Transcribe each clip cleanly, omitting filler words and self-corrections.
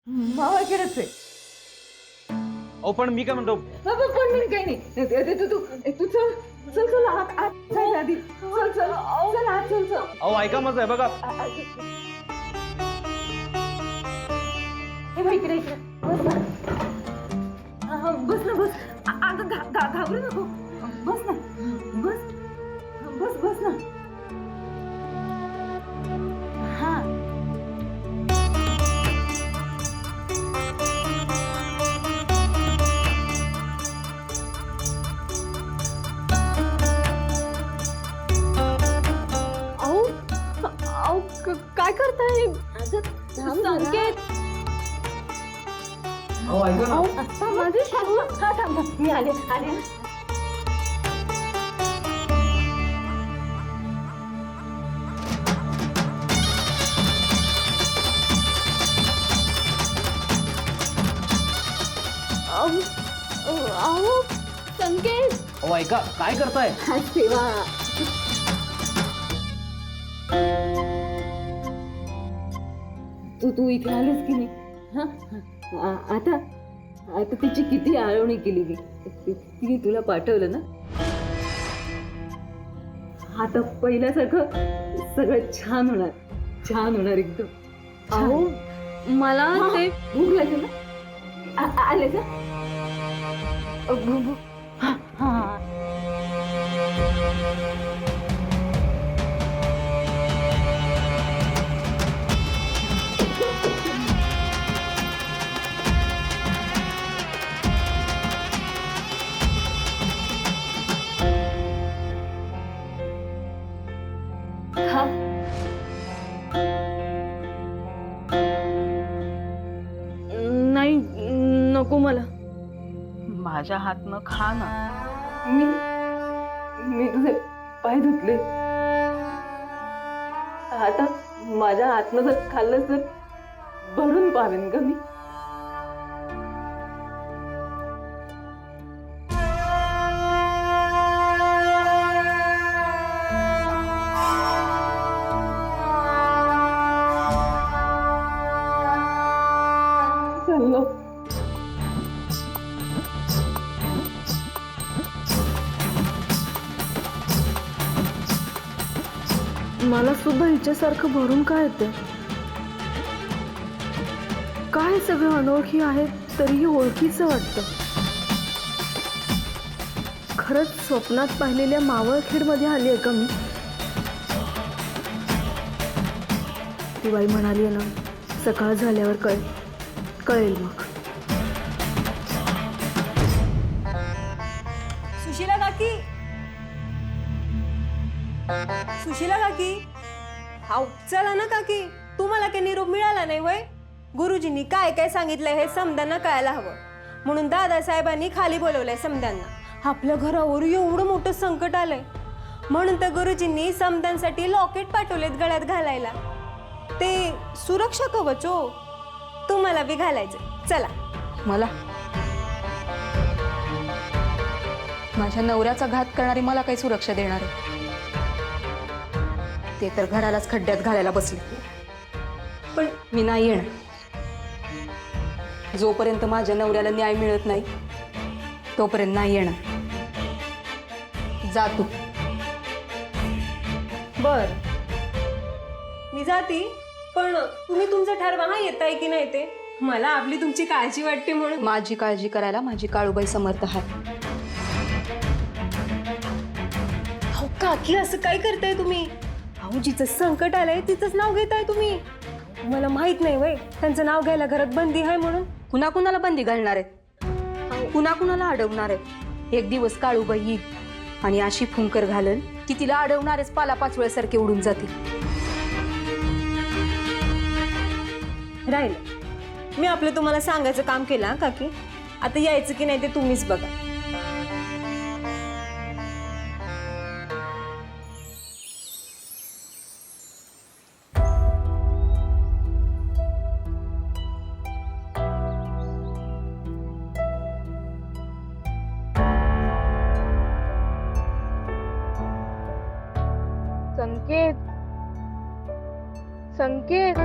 मावाकडे अहो पण मी काय म्हणतो, पण मी काही नाही. तू चल चल चल आत चल आधी चल चल चल आत चल चल. अहो ऐका माझं आहे बघा. हे बघ इकडे इकडे बस ना. बस ना बस. अगं घाबरू नको. बस ना बस बस बस ना. हा काय करताय? संकेत अहो ऐका ना. माझे हा थांब मी आले आले. अहो संकेत अहो ऐका, काय करताय? सेवा तू इथे आलीस की नाही? हा आता आता तिची किती आळवणी केली मी. तिने तुला पाठवलं ना. आता पहिल्यासारखं सगळं छान होणार एकदम. अहो मला ते भूक लागली ना. आले का? हा हा नाही नको मला. माझ्या हातनं खा ना. मी तुझे पाय धुतले. आता माझ्या हातनं जर खाल्लं तर भरून पावेन ग मी. चाललो. मला सुद्धा हिच्यासारखं भरून काय येते. काय सगळं अनोळखी आहेत तरीही ओळखीचं वाटतं. खरंच स्वप्नात पाहिलेल्या मावळखेडमध्ये आली आहे का मी. ती बाई म्हणाली आहे ना, सकाळ झाल्यावर कळेल मग. सुशीला काकी, सुशीला काकी, हाव चला ना काकी. तुम्हाला काही निरोप मिळाला नाही वय? गुरुजींनी काय काय सांगितलंय हे समद्यांना कळायला हवं म्हणून दादासाहेबांनी खाली बोलवलंय समद्यांना. आपल्या घरावर एवढं मोठं संकट आलंय म्हणून तर गुरुजींनी समद्यांसाठी लॉकेट पाठवलेत गळ्यात घालायला. ते सुरक्षा कवच हो, तुम्हाला बी घालायचं. चला. मला माझ्या नवऱ्याचा घात करणारी मला काही सुरक्षा देणार आहे? ते तर घरालाच खड्ड्यात घालायला बसले. पण मी नाही येणार. जोपर्यंत माझ्या नवऱ्याला न्याय मिळत नाही तोपर्यंत नाही येणार. जा तू. बर मी जाती, पण तुम्ही तुमचं ठरवा हा येताय की नाही ते. मला आपली तुमची काळजी वाटते म्हणून. माझी काळजी करायला माझी काळूबाई समर्थ आहे. अहो काकी असं काय करताय तुम्ही? अहो जिचं संकट आलंय तिचंच नाव घेताय तुम्ही. मला माहित नाही वय त्यांचं नाव घ्यायला घरात बंदी आहे म्हणून. कुणाकुणाला बंदी घालणार आहेत, कुणाकुणाला अडवणार आहेत. एक दिवस काळूबाई येईल आणि अशी फुंकर घालन की तिला अडवणारेच पालापाचोळ्यासारखे उडून जातील. राहील मी आपलं तुम्हाला सांगायचं काम केलं हा काकी. आता यायचं की नाही ते तुम्हीच बघा. संकेत, संकेत.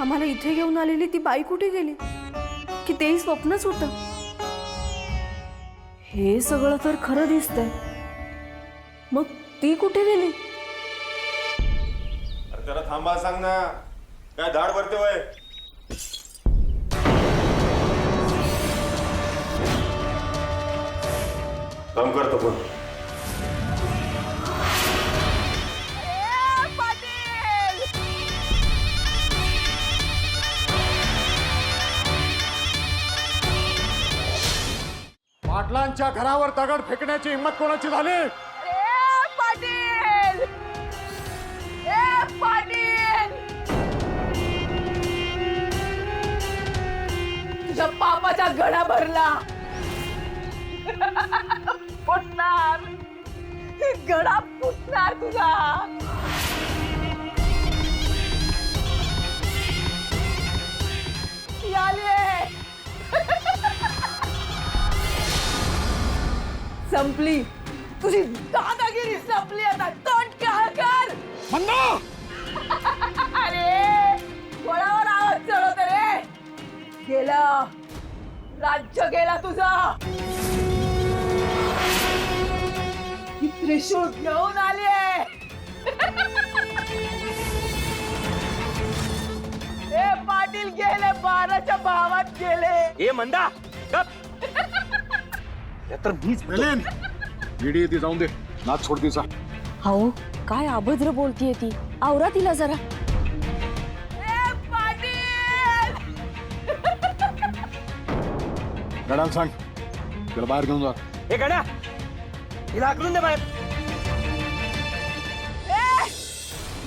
आम्हाला इथे घेऊन आलेली ती बाई कुठे गेली? की तेही स्वप्नच होतं? हे सगळं तर खरं दिसतंय, मग ती कुठे गेली? अरे जरा थांबा, सांग ना, काय धाड भरते वय? काम करतो पण पाटलांच्या घरावर दगड फेकण्याची हिंमत कोणाची झाली? तुझ्या पापाचा गडा भरला फुटणार, गडा फुटणार तुझा. ती आलीये. संपली तुझी दादागिरी, संपली आता. तोंड काळ कर. अरे कोणावर आवाज चढवत रे? गेला राज्य, गेला तुझा. ही त्रिशूळ घेऊन आलीये. हे पाटील गेले, 12च्या भावात गेले. ए मंदा गप. हे तर मीच मिलिंद, ईडी येते, जाऊन दे. नाच सोड तिचा. अहो काय अभद्र बोलतीये ती, आवरा तिला जरा. गडाला सांग, त्याला बाहेर घेऊन जा. हे गड्या, हिला हाकलून दे बाहेर.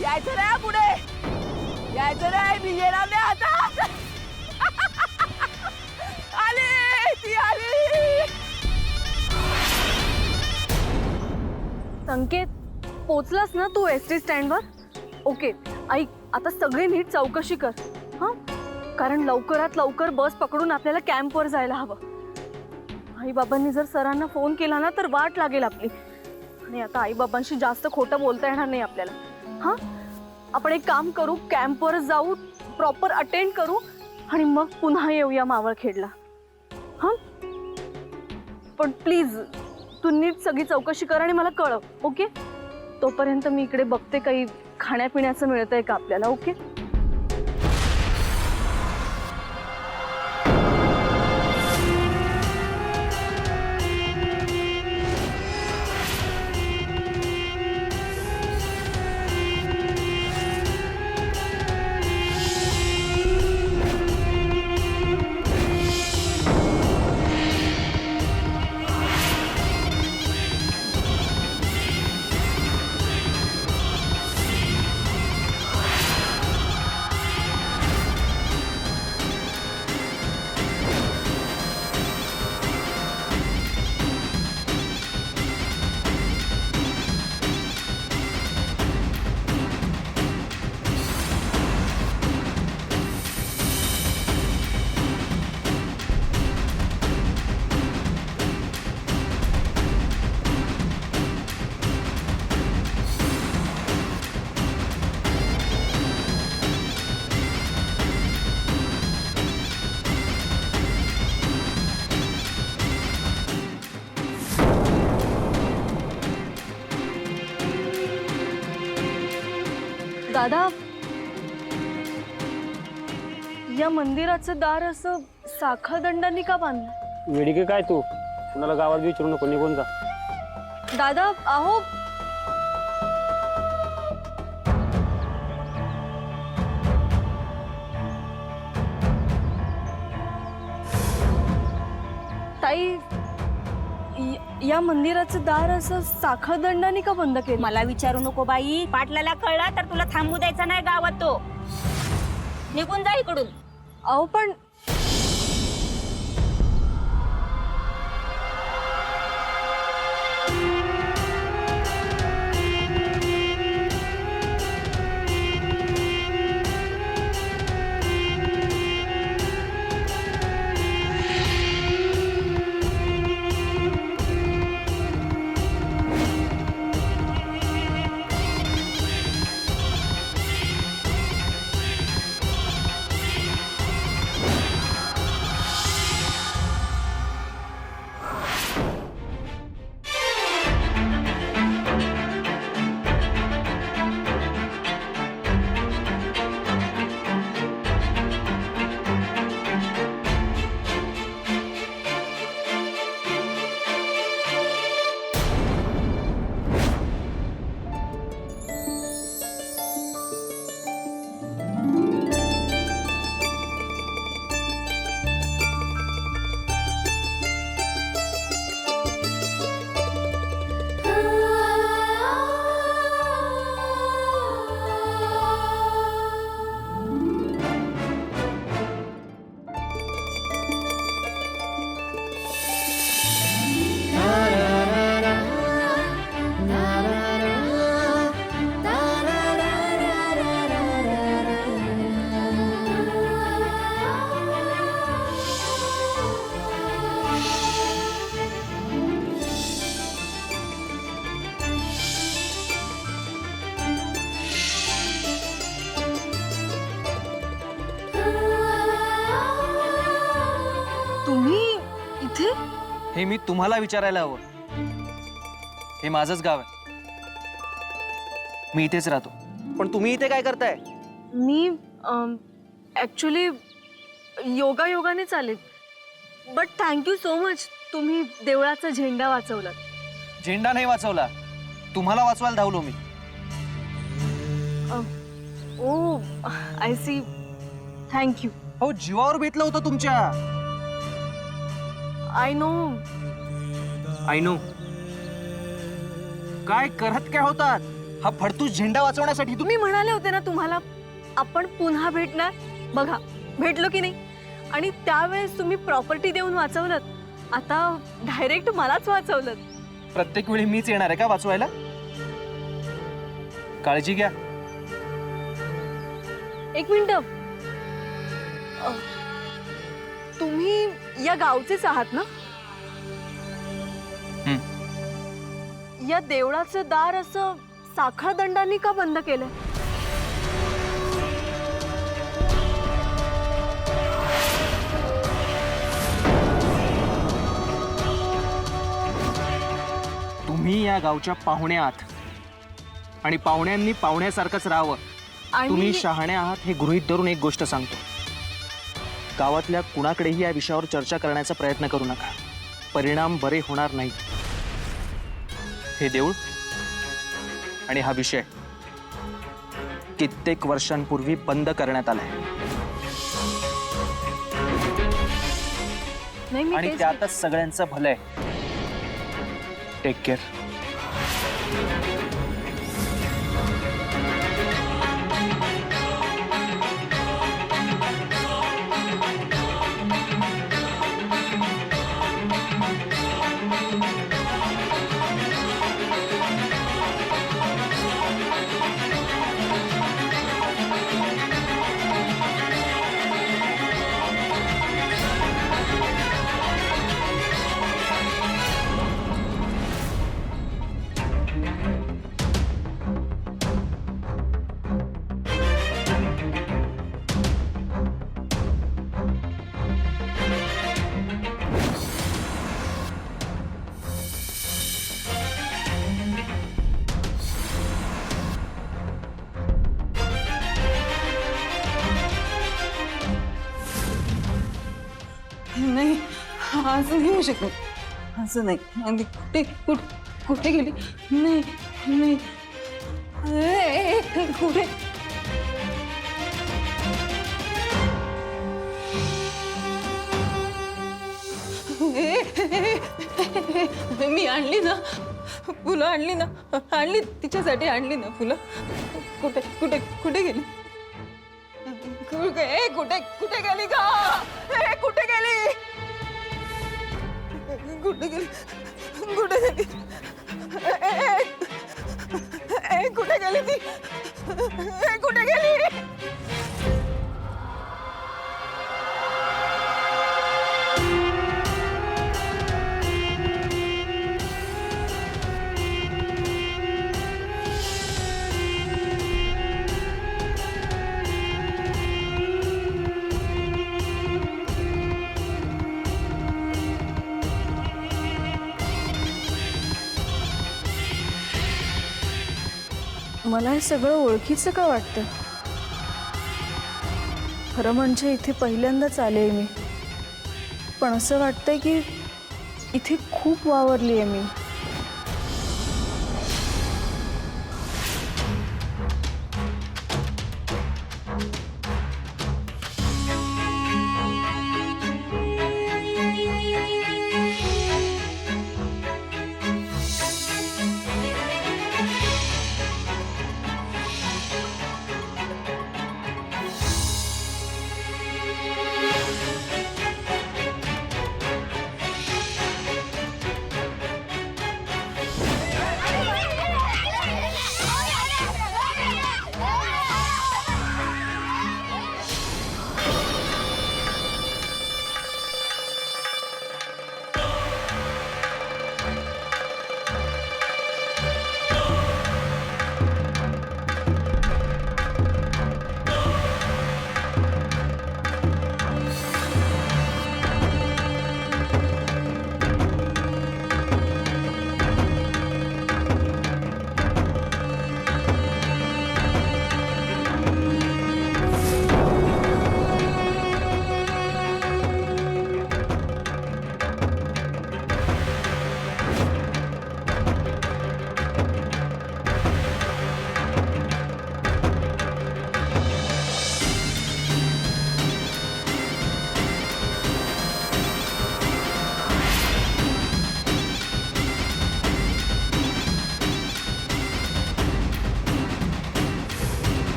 यायचं रे पुढे, यायचं रे. मी येणार नाही आता. आली, ती आली. संकेत, पोचलास ना तू एसटी स्टँडवर? ओके, ऐक, आता सगळे नीट चौकशी कर हां, कारण लवकरात लवकर बस पकडून आपल्याला कॅम्पवर जायला हवं. आईबाबांनी जर सरांना फोन केला ना तर वाट लागेल आपली. आणि आता आईबाबांशी जास्त खोटं बोलता येणार नाही आपल्याला. हां, आपण एक काम करू, कॅम्पवर जाऊ, प्रॉपर अटेंड करू आणि मग पुन्हा येऊया मावळखेडला. हां, पण प्लीज तू नीट सगळी चौकशी कर आणि मला कळव. ओके, तोपर्यंत मी इकडे बघते काही खाण्यापिण्याचं मिळतंय का आपल्याला. ओके. दादा, या मंदिराचं दार असं साखळदंडांनी का बांधलं? वेडिके काय तू, कुणाला गावात विचारू नको, निघून जा. दादा, अहो ताई, या मंदिराचं दार असं साखळदंडाने का बंद केलं? मला विचारू नको बाई. पाटलाला कळला तर तुला थांबू द्यायचा नाही गावात. तो निघून जा इकडून. अहो पण कुठे? हे मी तुम्हाला विचारायला हवं. हे माझंच गाव आहे. मी इथेच राहतो. पण तुम्ही इथे काय करताय? मी ॲक्च्युली योगाने चालेल. बट थँक्यू सो मच, तुम्ही देवळाचा झेंडा वाचवलात. झेंडा नाही वाचवला, तुम्हाला वाचवायला धावलो मी. ओ आय सी, थँक्यू. हो, जीवावर बेतलं होतं तुमच्या. I know. काय करत काय होतात? हा फडतूस झेंडा वाचवण्यासाठी तुम्ही. तुम्ही म्हणाले होते ना तुम्हाला आपण पुन्हा भेटणार. बघा भेटलो की नाही. आणि त्यावेळेस तुम्ही प्रॉपर्टी देऊन वाचवलं. आता डायरेक्ट मलाच वाचवलं. प्रत्येक वेळी मीच येणार आहे का वाचवायला? काळजी घ्या. एक मिनिट, तुम्ही या गावचेच आहात ना? या देवळाचं दार असं साखळ दंडांनी का बंद केलंय? तुम्ही या गावच्या पाहुण्या आहात आणि पाहुण्यांनी पाहुण्यासारखंच राहावं. तुम्ही शहाणे आहात हे गृहीत धरून एक गोष्ट सांगतो. गावातल्या कुणाकडेही या विषयावर चर्चा करण्याचा प्रयत्न करू नका. परिणाम बरे होणार नाहीत. हे देऊळ आणि हा विषय कित्येक वर्षांपूर्वी बंद करण्यात आलाय. नाही, मी आणि तेच- त्यातच सगळ्यांचं भलं आहे. Take care. नाही, असं नाही होऊ शकत. असं नाही. आणि कुठे गेली? नाही. कुठे? मी आणली ना फुलं, आणली तिच्यासाठी आणली ना फुलं. कुठे गेली? कुठे गेली का? कुठे गेली? कुठे गेली? ती? कुठे गेली? मला हे सगळं ओळखीचं का वाटतं? खरं म्हणजे इथे पहिल्यांदाच आले मी. पण असं वाटतंय की इथे खूप वावरली आहे मी.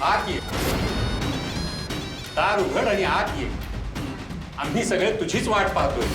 आत ये. दार उघड आणि आत ये. आम्ही सगळे तुझीच वाट पाहतोय.